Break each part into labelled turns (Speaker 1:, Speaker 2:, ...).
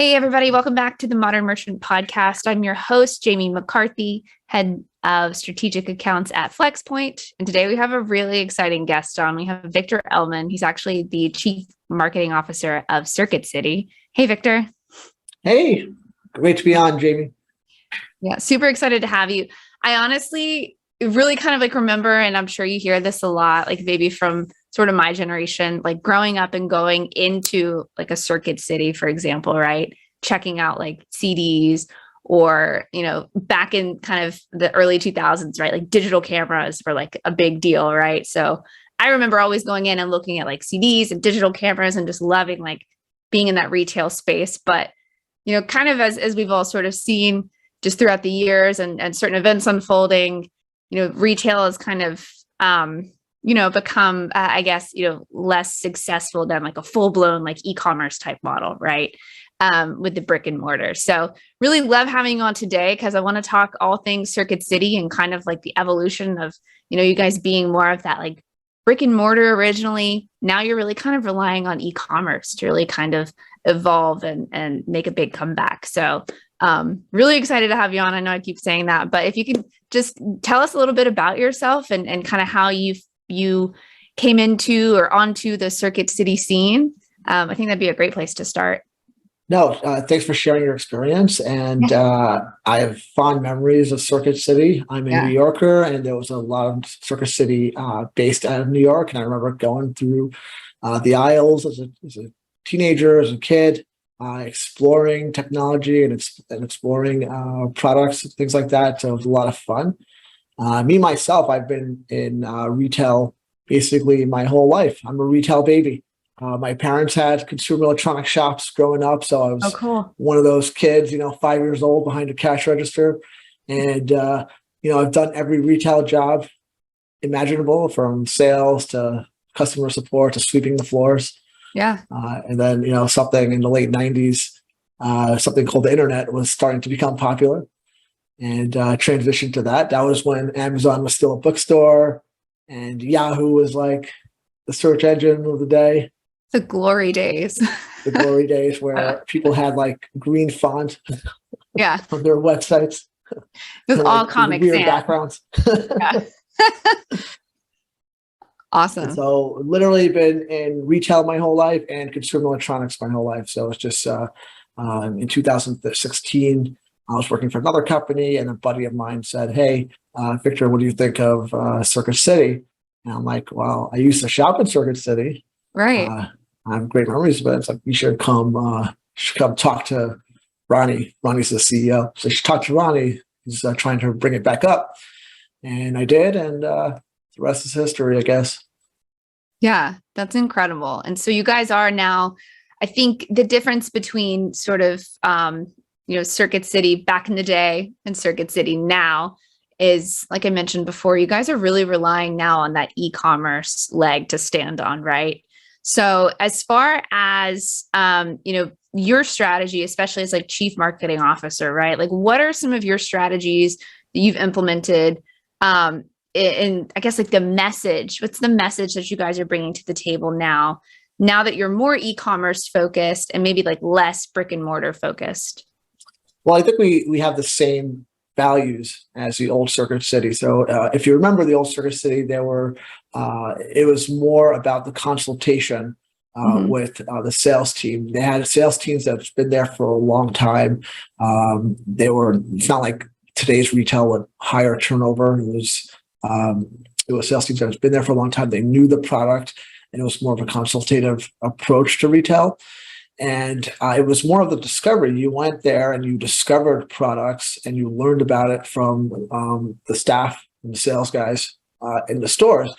Speaker 1: Hey, everybody, welcome back to the Modern Merchant Podcast. I'm your host, Jamie McCarthy, head of strategic accounts at Flxpoint. And today we have a really exciting guest on. We have Victor Elmann. He's actually the chief marketing officer of Circuit City. Hey, Victor.
Speaker 2: Hey, great to be on, Jamie.
Speaker 1: Yeah, super excited to have you. I honestly really kind of remember, and I'm sure you hear this a lot, maybe from sort of my generation, growing up and going into a Circuit City, for example, right? Checking out CDs or, back in kind of the early 2000s, right? Digital cameras were a big deal, right? So I remember always going in and looking at CDs and digital cameras and just loving being in that retail space. But, kind of as we've all sort of seen just throughout the years and certain events unfolding, retail has kind of, become, I guess, less successful than a full-blown e-commerce type model, right? With the brick and mortar. So really love having you on today because I want to talk all things Circuit City and kind of the evolution of, you guys being more of that brick and mortar originally. Now you're really kind of relying on e-commerce to really kind of evolve and make a big comeback. So really excited to have you on. I know I keep saying that, but if you could just tell us a little bit about yourself and kind of how you came into or onto the Circuit City scene. I think that'd be a great place to start.
Speaker 2: No, thanks for sharing your experience. And I have fond memories of Circuit City. I'm a New Yorker, and there was a lot of Circuit City based out of New York. And I remember going through the aisles as a teenager, as a kid, exploring technology and exploring products and things like that. So it was a lot of fun. Myself, I've been in retail basically my whole life. I'm a retail baby. My parents had consumer electronic shops growing up, so I was one of those kids, 5 years old behind a cash register. And, I've done every retail job imaginable, from sales to customer support to sweeping the floors.
Speaker 1: Yeah.
Speaker 2: And then, something in the late 90s, something called the internet was starting to become popular. And transitioned to that. That was when Amazon was still a bookstore, and Yahoo was the search engine of the day.
Speaker 1: The glory days.
Speaker 2: The glory days where people had green font on their websites.
Speaker 1: It was all Comic
Speaker 2: weird
Speaker 1: Sans.
Speaker 2: backgrounds.
Speaker 1: Awesome.
Speaker 2: And so literally been in retail my whole life and consumer electronics my whole life. So it's just in 2016, I was working for another company, and a buddy of mine said, "Hey, Victor, what do you think of Circuit City?" And I'm like, "Well, I used to shop in Circuit City.
Speaker 1: Right.
Speaker 2: I have great memories, but it's you should come talk to Ronnie. Ronnie's the CEO. So you should talk to Ronnie. He's trying to bring it back up." And I did, and the rest is history, I guess.
Speaker 1: Yeah, that's incredible. And so you guys are now, I think the difference between sort of, Circuit City back in the day and Circuit City now is, like I mentioned before, you guys are really relying now on that e-commerce leg to stand on, right? So as far as, your strategy, especially as chief marketing officer, right? What are some of your strategies that you've implemented in I guess the message? What's the message that you guys are bringing to the table now that you're more e-commerce focused and maybe less brick and mortar focused?
Speaker 2: Well, I think we have the same values as the old Circuit City. So if you remember the old Circuit City, it was more about the consultation with the sales team. They had sales teams that's been there for a long time. It's not like today's retail with higher turnover. It was sales teams that's been there for a long time. They knew the product, and it was more of a consultative approach to retail. And it was more of the discovery. You went there and you discovered products, and you learned about it from the staff and the sales guys in the stores.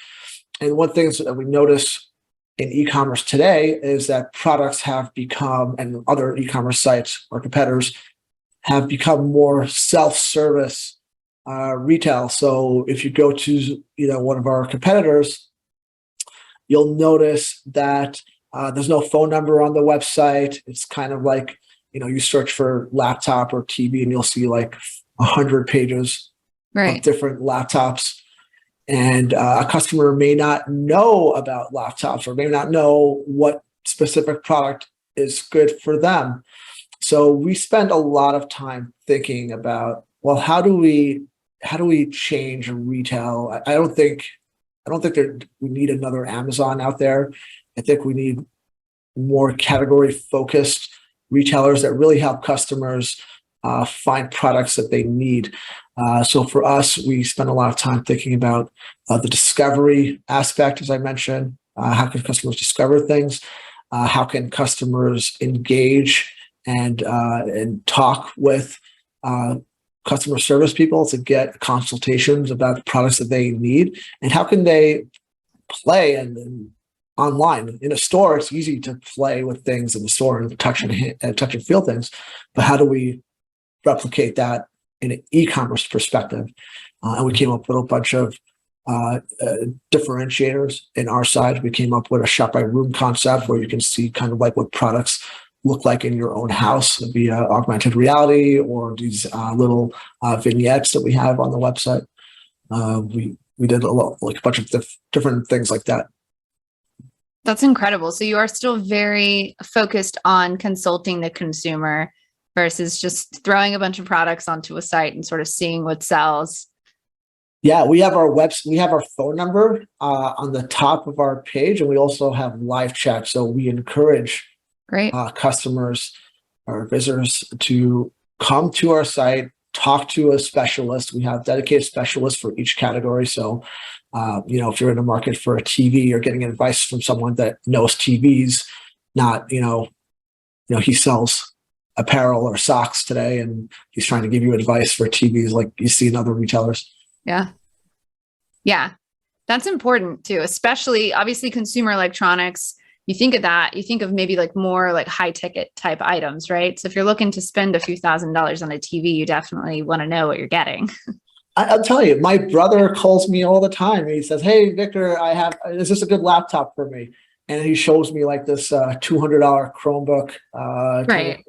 Speaker 2: And one thing that we notice in e-commerce today is that products have become, and other e-commerce sites or competitors have become, more self-service retail. So if you go to one of our competitors, you'll notice that there's no phone number on the website. It's kind of you search for laptop or TV, and you'll see 100 pages of different laptops. And a customer may not know about laptops, or may not know what specific product is good for them. So we spend a lot of time thinking about, well, how do we change retail? I don't think we need another Amazon out there. I think we need more category focused retailers that really help customers find products that they need. So for us, we spend a lot of time thinking about the discovery aspect, as I mentioned. How can customers discover things? How can customers engage and talk with customer service people to get consultations about the products that they need? And how can they play and online? In a store, it's easy to play with things in the store and touch and feel things, but how do we replicate that in an e-commerce perspective? And we came up with a bunch of differentiators in our side. We came up with a shop by room concept where you can see kind of like what products look like in your own house via augmented reality, or these little vignettes that we have on the website. We did a bunch of different things like that.
Speaker 1: That's incredible. So you are still very focused on consulting the consumer versus just throwing a bunch of products onto a site and sort of seeing what sells.
Speaker 2: Yeah, we have our phone number on the top of our page, and we also have live chat. So we encourage customers or visitors to come to our site, talk to a specialist. We have dedicated specialists for each category. So, if you're in the market for a TV, you're getting advice from someone that knows TVs, not, he sells apparel or socks today, and he's trying to give you advice for TVs like you see in other retailers.
Speaker 1: Yeah. Yeah. That's important too, especially obviously consumer electronics. You think of that, you think of maybe like more like high ticket type items, right? So if you're looking to spend a few $1,000s on a TV, you definitely want to know what you're getting.
Speaker 2: I'll tell you, my brother calls me all the time. He says, "Hey, Victor, is this a good laptop for me?" And he shows me like this $200 Chromebook.
Speaker 1: Right.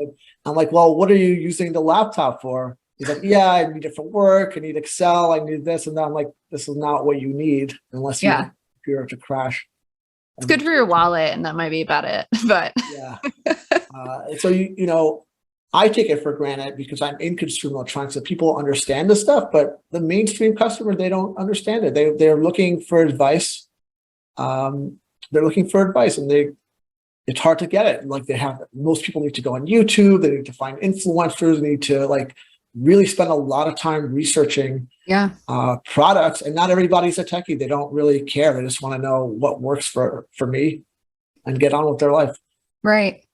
Speaker 2: I'm like, "Well, what are you using the laptop for?" He's like, "Yeah, I need it for work. I need Excel. I need this." And then I'm like, "This is not what you need unless you want your computer to crash."
Speaker 1: It's good for your wallet, and that might be about it. But
Speaker 2: yeah. So I take it for granted because I'm in consumer electronics that people understand this stuff, but the mainstream customer, they don't understand it. They're looking for advice. And it's hard to get it. Like most people need to go on YouTube. They need to find influencers. They need to really spend a lot of time researching products. And not everybody's a techie. They don't really care. They just want to know what works for me and get on with their life.
Speaker 1: Right.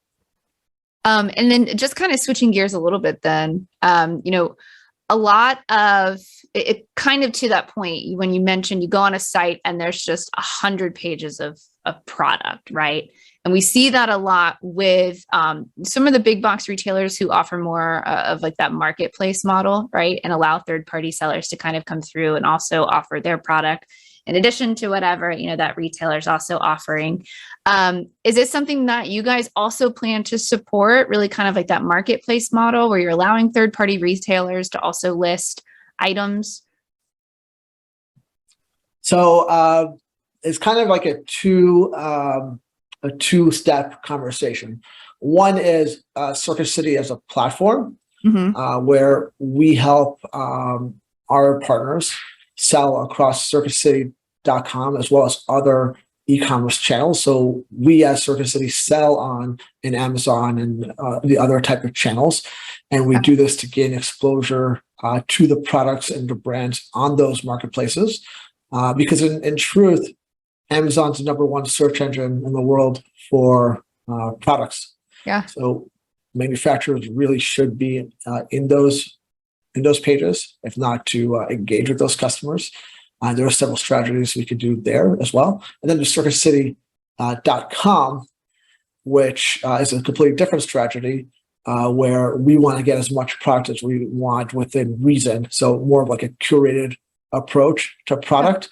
Speaker 1: And then just kind of switching gears a little bit then, a lot of it kind of to that point, when you mentioned you go on a site and there's just 100 pages of product, right? And we see that a lot with some of the big box retailers who offer more of like that marketplace model, right? And allow third-party sellers to kind of come through and also offer their product in addition to whatever, that retailer's also offering. Is it something that you guys also plan to support, really kind of like that marketplace model where you're allowing third-party retailers to also list items?
Speaker 2: So it's kind of like a two-step conversation. One is Circuit City as a platform, where we help our partners sell across circuitcity.com as well as other e-commerce channels. So we as Circuit City sell on an Amazon and the other type of channels. And we do this to gain exposure to the products and the brands on those marketplaces. Because in truth, Amazon's the number one search engine in the world for products.
Speaker 1: Yeah.
Speaker 2: So manufacturers really should be in those pages, if not to engage with those customers. There are several strategies we could do there as well. And then the circuitcity.com, which is a completely different strategy, where we want to get as much product as we want within reason. So more of like a curated approach to product.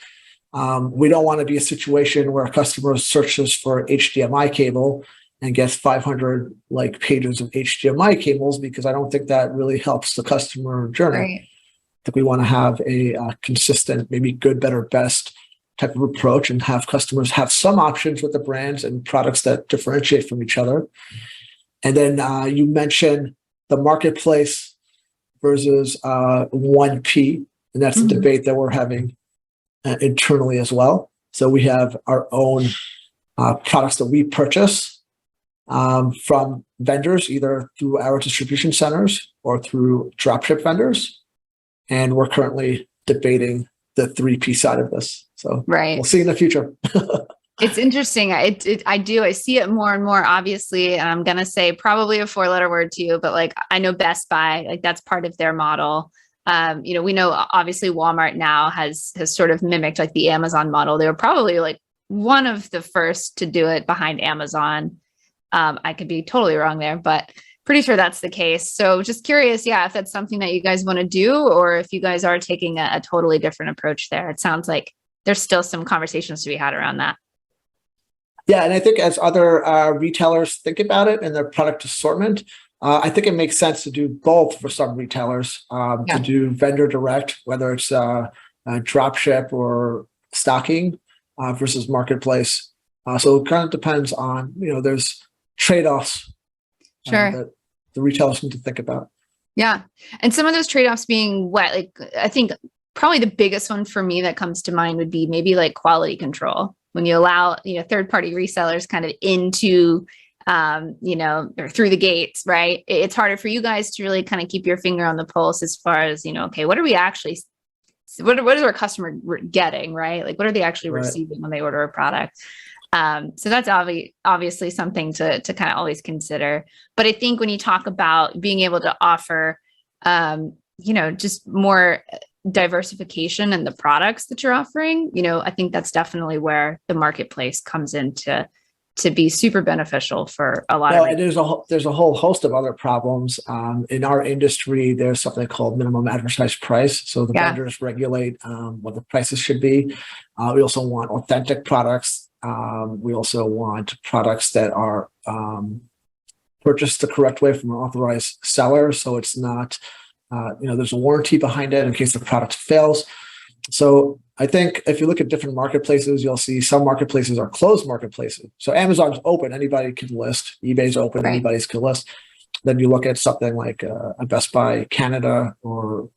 Speaker 2: We don't want to be a situation where a customer searches for HDMI cable and gets 500 pages of HDMI cables, because I don't think that really helps the customer journey.
Speaker 1: Right.
Speaker 2: I think we want to have a consistent, maybe good, better, best type of approach, and have customers have some options with the brands and products that differentiate from each other. And then you mentioned the marketplace versus 1P, and that's the debate that we're having internally as well. So we have our own products that we purchase from vendors, either through our distribution centers or through dropship vendors. And we're currently debating the 3P side of this. So we'll see in the future.
Speaker 1: It's interesting. I see it more and more, obviously. And I'm going to say probably a 4-letter word to you, but like, I know Best Buy, like that's part of their model. We know obviously Walmart now has sort of mimicked like the Amazon model. They were probably like one of the first to do it behind Amazon. I could be totally wrong there, but pretty sure that's the case. So just curious, if that's something that you guys want to do, or if you guys are taking a totally different approach there. It sounds like there's still some conversations to be had around that.
Speaker 2: Yeah, and I think as other retailers think about it and their product assortment, I think it makes sense to do both for some retailers, to do vendor direct, whether it's a drop ship or stocking versus marketplace. So it kind of depends on, there's trade-offs that the retailers need to think about. Yeah.
Speaker 1: And some of those trade-offs being what? Like, I think probably the biggest one for me that comes to mind would be maybe like quality control. When you allow, third-party resellers kind of into, or through the gates, right? It's harder for you guys to really kind of keep your finger on the pulse as far as, okay, what are we actually, what is our customer getting, right? Like, what are they actually receiving when they order a product? So that's obviously something to kind of always consider. But I think when you talk about being able to offer, just more diversification in the products that you're offering, I think that's definitely where the marketplace comes in to be super beneficial for a lot of
Speaker 2: and there's a whole host of other problems. In our industry, there's something called minimum advertised price. So the vendors regulate what the prices should be. We also want authentic products. We also want products that are purchased the correct way from an authorized seller. So it's not there's a warranty behind it in case the product fails. So I think if you look at different marketplaces, you'll see some marketplaces are closed marketplaces. So Amazon's open, anybody can list. eBay's open, anybody can list. Then you look at something like a Best Buy Canada or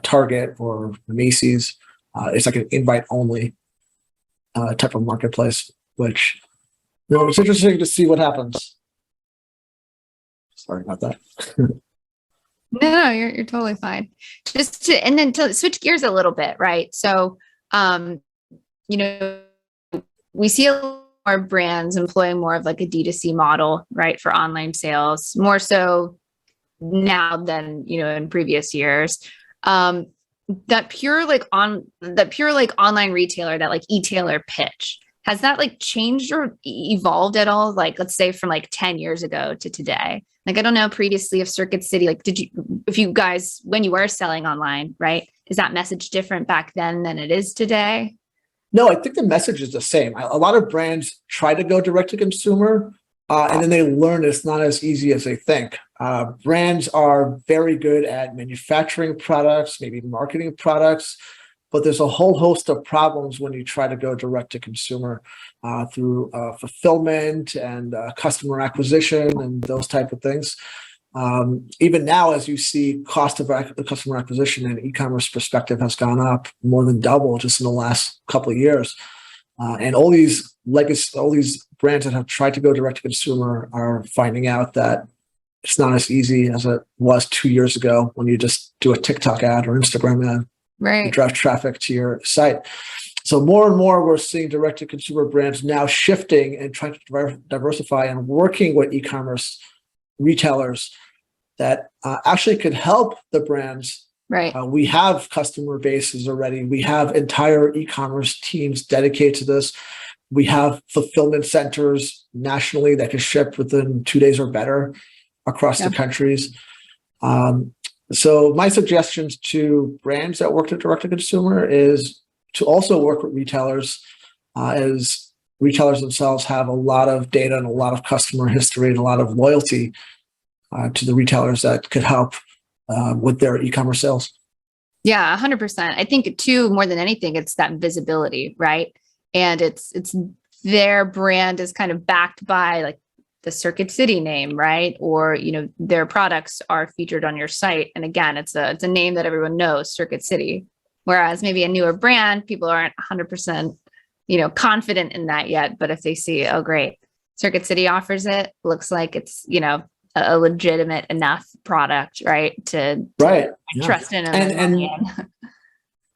Speaker 2: Target or Macy's. It's like an invite only type of marketplace, which it's interesting to see what happens. Sorry about that.
Speaker 1: No, you're totally fine. And then to switch gears a little bit, right? So, we see a lot more brands employing more of like a D2C model, right? For online sales, more so now than, in previous years. That pure online retailer, that like e-tailer pitch, has that like changed or evolved at all? Like, let's say from like 10 years ago to today. Like, I don't know previously if Circuit City, like, if you guys, when you were selling online, right? Is that message different back then than it is today?
Speaker 2: No, I think the message is the same. A lot of brands try to go direct to consumer, and then they learn it's not as easy as they think. Brands are very good at manufacturing products, maybe marketing products, but there's a whole host of problems when you try to go direct to consumer through fulfillment and customer acquisition and those type of things. Even now, as you see, cost of customer acquisition and e-commerce perspective has gone up more than double just in the last couple of years. And all these brands that have tried to go direct to consumer are finding out that it's not as easy as it was 2 years ago when you just do a TikTok ad or Instagram ad.
Speaker 1: Right.
Speaker 2: Drive traffic to your site. So more and more, we're seeing direct-to-consumer brands now shifting and trying to diversify and working with e-commerce retailers that actually could help the brands.
Speaker 1: Right.
Speaker 2: We have customer bases already. We have entire e-commerce teams dedicated to this. We have fulfillment centers nationally that can ship within 2 days or better across the countries. So my suggestions to brands that work to direct to consumer is to also work with retailers, as retailers themselves have a lot of data and a lot of customer history and a lot of loyalty to the retailers that could help with their e-commerce sales.
Speaker 1: Yeah, 100%. I think too, more than anything, it's that visibility, right? And it's their brand is kind of backed by like the Circuit City name, right? Or, their products are featured on your site. And again, it's a name that everyone knows, Circuit City. Whereas maybe a newer brand, people aren't 100%, confident in that yet. But if they see, oh, great, Circuit City offers it, looks like it's, a legitimate enough product, right? To
Speaker 2: Right.
Speaker 1: trust in
Speaker 2: And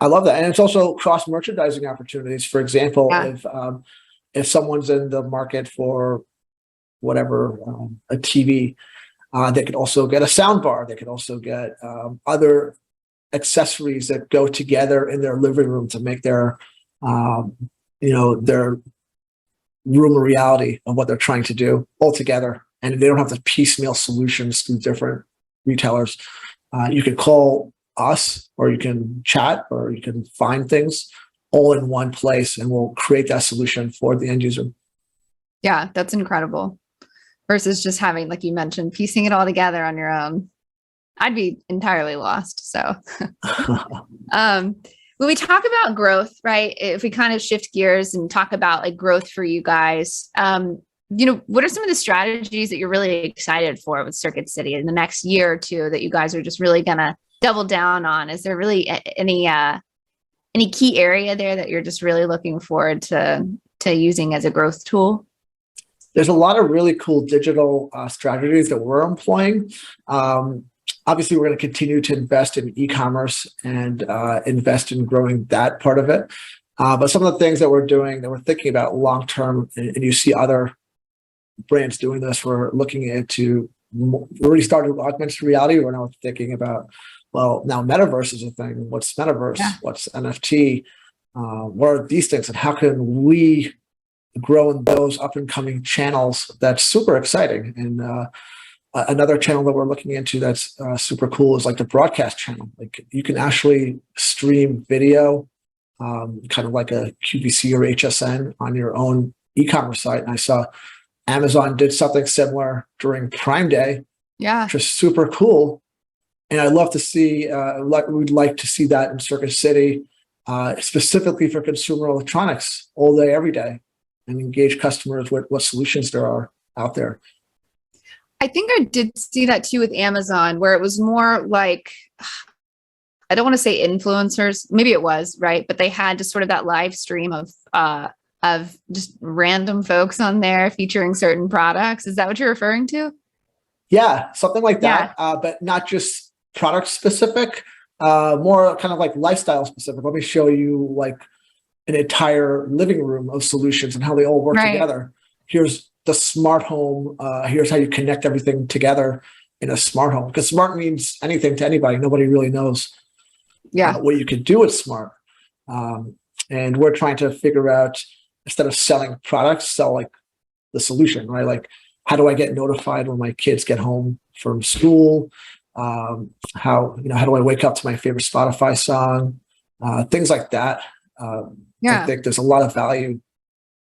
Speaker 2: I love that. And it's also cross merchandising opportunities. For example, if someone's in the market for whatever, a TV, they could also get a sound bar. They could also get other accessories that go together in their living room to make their their room a reality of what they're trying to do all together. And they don't have to piecemeal solutions through different retailers. You could call us, or you can chat, or you can find things all in one place, and we'll create that solution for the end user.
Speaker 1: Yeah, that's incredible. Versus just having, like you mentioned, piecing it all together on your own. I'd be entirely lost. So when we talk about growth, right? If we kind of shift gears and talk about like growth for you guys, what are some of the strategies that you're really excited for with Circuit City in the next year or two that you guys are just really gonna double down on? Is there really any key area there that you're just really looking forward to using as a growth tool?
Speaker 2: There's a lot of really cool digital strategies that we're employing. Obviously, we're going to continue to invest in e-commerce and invest in growing that part of it. But some of the things that we're doing, that we're thinking about long term, and you see other brands doing this, we're looking into. We already started with augmented reality. We're now thinking about, well, now Metaverse is a thing. What's Metaverse? Yeah. What's NFT? What are these things, and how can we grow in those up and coming channels? That's super exciting. And another channel that we're looking into that's super cool is like the broadcast channel. Like you can actually stream video, kind of like a QVC or HSN on your own e-commerce site. And I saw Amazon did something similar during Prime Day, which is super cool. And I'd love to see, we'd like to see that in Circuit City, specifically for consumer electronics, all day, every day, and engage customers with what solutions there are out there.
Speaker 1: I think I did see that too with Amazon, where it was more like, I don't want to say influencers, maybe it was, right? But they had just sort of that live stream of just random folks on there featuring certain products. Is that what you're referring to?
Speaker 2: Yeah, something like that, but not just product specific, more kind of like lifestyle specific. Let me show you like an entire living room of solutions and how they all work together. Here's the smart home. Here's how you connect everything together in a smart home. Because smart means anything to anybody. Nobody really knows what you can do with smart. And we're trying to figure out, instead of selling products, sell like the solution, right? Like, how do I get notified when my kids get home from school? How do I wake up to my favorite Spotify song? Things like that. I think there's a lot of value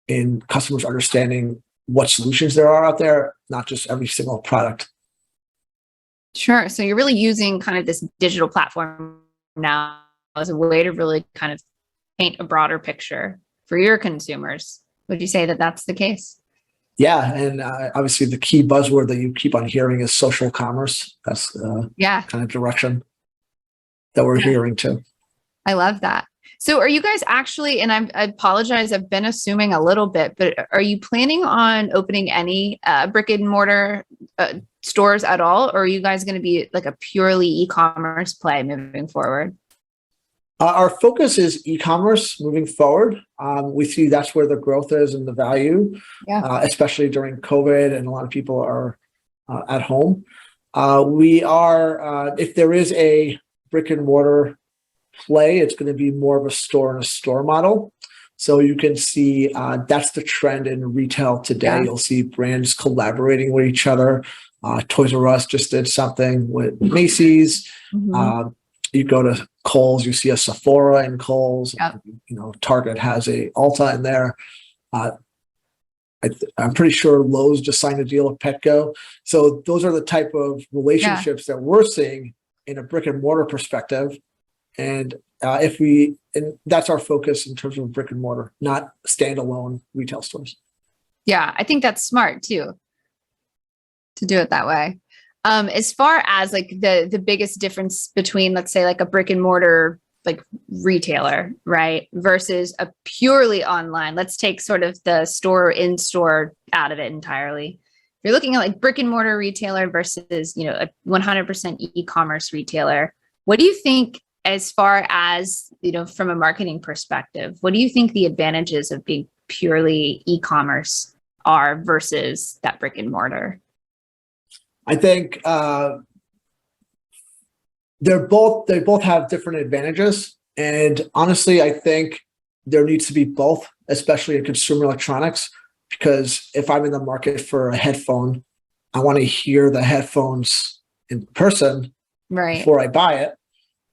Speaker 2: in customers understanding what solutions there are out there, not just every single product.
Speaker 1: Sure. So you're really using kind of this digital platform now as a way to really kind of paint a broader picture for your consumers. Would you say that that's the case?
Speaker 2: Yeah. And obviously the key buzzword that you keep on hearing is social commerce. That's kind of direction that we're hearing too.
Speaker 1: I love that. So are you guys actually, and I apologize, I've been assuming a little bit, but are you planning on opening any brick and mortar stores at all? Or are you guys going to be like a purely e-commerce play moving forward?
Speaker 2: Our focus is e-commerce moving forward. We see that's where the growth is and the value, especially during COVID, and a lot of people are at home. We are, if there is a brick and mortar play, it's going to be more of a store in a store model. So you can see that's the trend in retail today. You'll see brands collaborating with each other. Toys R Us just did something with Macy's. You go to Kohl's, you see a Sephora in Kohl's. Target has a Ulta in there. I'm pretty sure Lowe's just signed a deal with Petco. So those are the type of relationships that we're seeing in a brick and mortar perspective. And that's our focus in terms of brick and mortar, not standalone retail stores.
Speaker 1: Yeah, I think that's smart too. to do it that way. As far as like the biggest difference between, let's say, like a brick and mortar like retailer, right, versus a purely online, let's take sort of the store in store out of it entirely. You're looking at like brick and mortar retailer versus, you know, a 100% e-commerce retailer. What do you think, as far as, you know, from a marketing perspective, what do you think the advantages of being purely e-commerce are versus that brick and mortar?
Speaker 2: I think they both have different advantages. And honestly, I think there needs to be both, especially in consumer electronics, because if I'm in the market for a headphone, I want to hear the headphones in person before I buy it.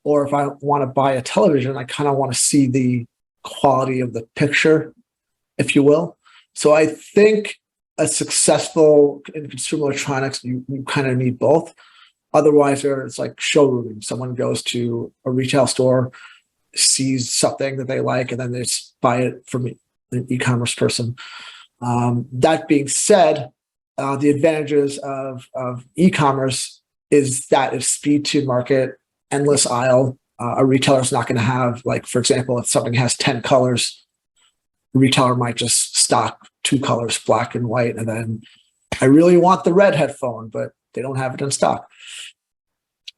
Speaker 2: Or if I want to buy a television, I kind of want to see the quality of the picture, if you will. So I think a successful in consumer electronics, you kind of need both. Otherwise, it's like showrooming. Someone goes to a retail store, sees something that they like, and then they just buy it from an e-commerce person. That being said, the advantages of e-commerce is that it's speed to market, endless aisle. A retailer is not going to have, like, for example, if something has 10 colors, a retailer might just stock 2 colors, black and white, and then I really want the red headphone, but they don't have it in stock.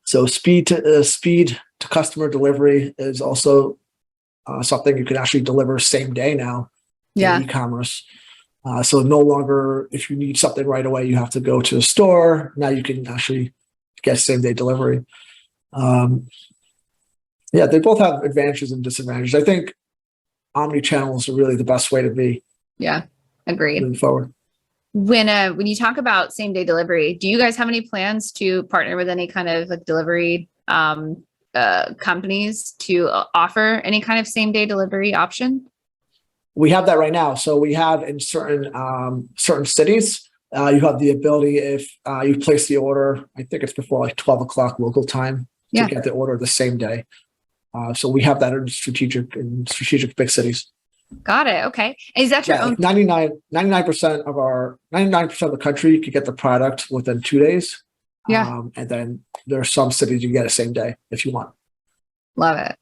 Speaker 2: So speed to customer delivery is also something you can actually deliver same day now in e-commerce. So no longer, if you need something right away, you have to go to a store. Now you can actually get same day delivery. They both have advantages and disadvantages. I think omnichannel is really the best way to be.
Speaker 1: Yeah, agreed.
Speaker 2: Moving forward.
Speaker 1: When you talk about same day delivery, do you guys have any plans to partner with any kind of like delivery companies to offer any kind of same day delivery option?
Speaker 2: We have that right now. So we have in certain cities, you have the ability, if you place the order, I think it's before like 12 o'clock local time, to get the order the same day. So we have that in strategic big cities.
Speaker 1: Got it. Okay. And is that your own?
Speaker 2: 99% of the country could get the product within 2 days.
Speaker 1: Yeah.
Speaker 2: And then there are some cities you get it same day if you want.
Speaker 1: Love it.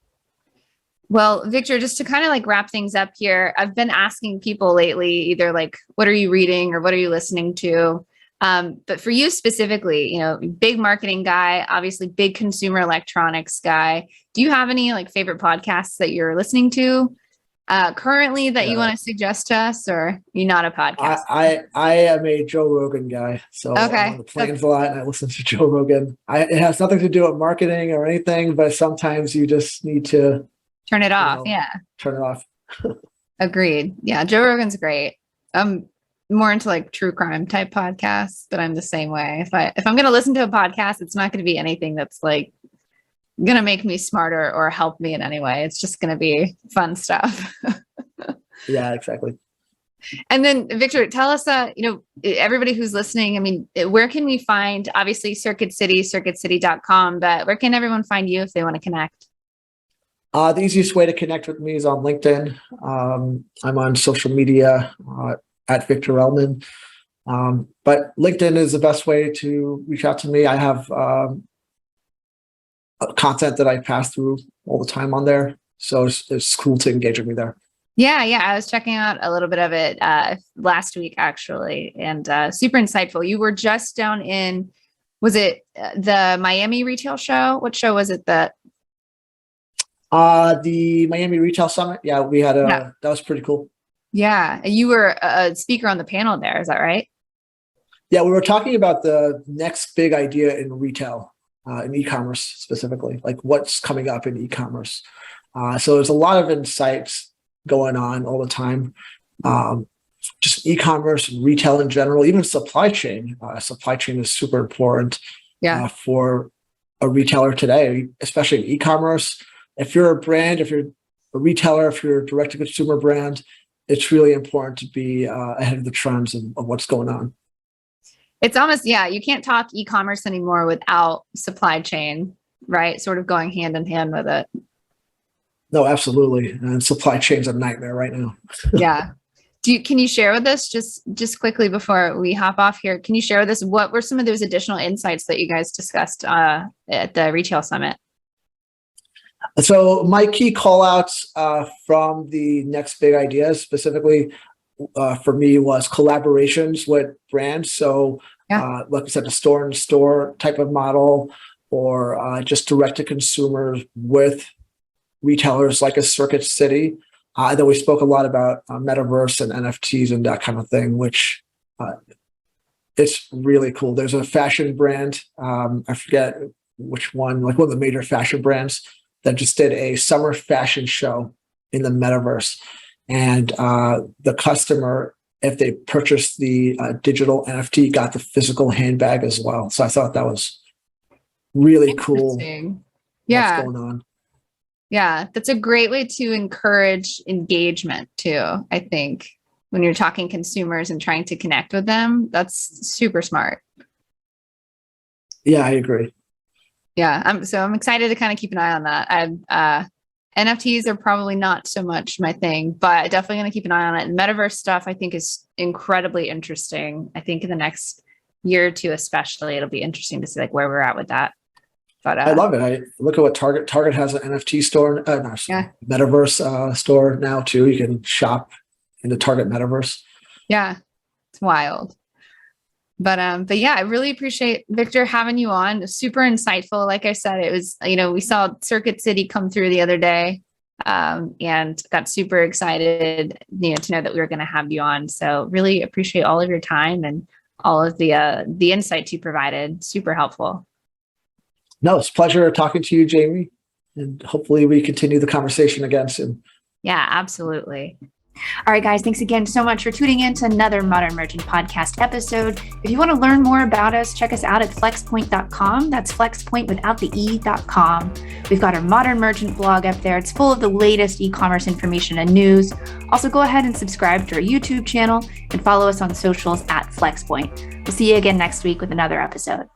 Speaker 1: Well, Victor, just to kind of like wrap things up here, I've been asking people lately, either like, what are you reading or what are you listening to? But for you specifically, you know, big marketing guy, obviously big consumer electronics guy. Do you have any like favorite podcasts that you're listening to currently that you want to suggest to us, or you're not a podcast?
Speaker 2: I am a Joe Rogan guy. So I'm on the planes a lot and I listen to Joe Rogan. It has nothing to do with marketing or anything, but sometimes you just need to
Speaker 1: turn it off.
Speaker 2: Turn it off.
Speaker 1: Agreed. Yeah. Joe Rogan's great. I'm more into like true crime type podcasts, but I'm the same way. If I'm going to listen to a podcast, it's not going to be anything that's like going to make me smarter or help me in any way. It's just going to be fun stuff.
Speaker 2: Yeah, exactly.
Speaker 1: And then Victor, tell us, everybody who's listening, I mean, where can we find, obviously Circuit City, circuitcity.com, but where can everyone find you if they want to connect?
Speaker 2: The easiest way to connect with me is on LinkedIn. I'm on social media at Victor Elmann. But LinkedIn is the best way to reach out to me. I have content that I pass through all the time on there. So it's cool to engage with me there.
Speaker 1: Yeah. I was checking out a little bit of it last week, actually, and super insightful. You were just down in, was it the Miami Retail Show? What show was it that?
Speaker 2: The Miami Retail Summit. Yeah, we had that was pretty cool.
Speaker 1: Yeah. You were a speaker on the panel there. Is that right?
Speaker 2: Yeah. We were talking about the next big idea in retail, in e-commerce specifically, like what's coming up in e-commerce. So there's a lot of insights going on all the time. Just e-commerce, retail in general, even supply chain. Supply chain is super important for a retailer today, especially in e-commerce. If you're a brand, if you're a retailer, if you're a direct-to-consumer brand, it's really important to be ahead of the trends of what's going on.
Speaker 1: It's almost, you can't talk e-commerce anymore without supply chain, right? Sort of going hand in hand with it.
Speaker 2: No, absolutely. And supply chain's a nightmare right now.
Speaker 1: Yeah. Can you share with us just quickly before we hop off here? Can you share with us what were some of those additional insights that you guys discussed at the retail summit?
Speaker 2: So my key call outs from the next big ideas specifically for me was collaborations with brands. So like I said, the store in store type of model, or just direct to consumers with retailers like a Circuit City. Then we spoke a lot about Metaverse and NFTs and that kind of thing, which it's really cool. There's a fashion brand, I forget which one, like one of the major fashion brands that just did a summer fashion show in the Metaverse. And the customer, if they purchased the digital NFT, got the physical handbag as well. So I thought that was really cool.
Speaker 1: Yeah.
Speaker 2: What's going on.
Speaker 1: Yeah, that's a great way to encourage engagement too. I think when you're talking consumers and trying to connect with them, that's super smart.
Speaker 2: Yeah, I agree.
Speaker 1: Yeah, I'm excited to kind of keep an eye on that. NFTs are probably not so much my thing, but definitely going to keep an eye on it. And Metaverse stuff, I think, is incredibly interesting. I think in the next year or two, especially, it'll be interesting to see like where we're at with that. But
Speaker 2: I love it. I look at what Target has an NFT store, Metaverse store now too. You can shop in the Target Metaverse.
Speaker 1: Yeah, it's wild. But yeah, I really appreciate Victor having you on. Super insightful. Like I said, it was, we saw Circuit City come through the other day, and got super excited, to know that we were going to have you on. So really appreciate all of your time and all of the insights you provided. Super helpful.
Speaker 2: No, it's a pleasure talking to you, Jamie, and hopefully we continue the conversation again soon.
Speaker 1: Yeah, absolutely. All right, guys, thanks again so much for tuning in to another Modern Merchant podcast episode. If you want to learn more about us, check us out at flexpoint.com. That's Flexpoint without the e.com. We've got our Modern Merchant blog up there. It's full of the latest e-commerce information and news. Also, go ahead and subscribe to our YouTube channel and follow us on socials at Flexpoint. We'll see you again next week with another episode.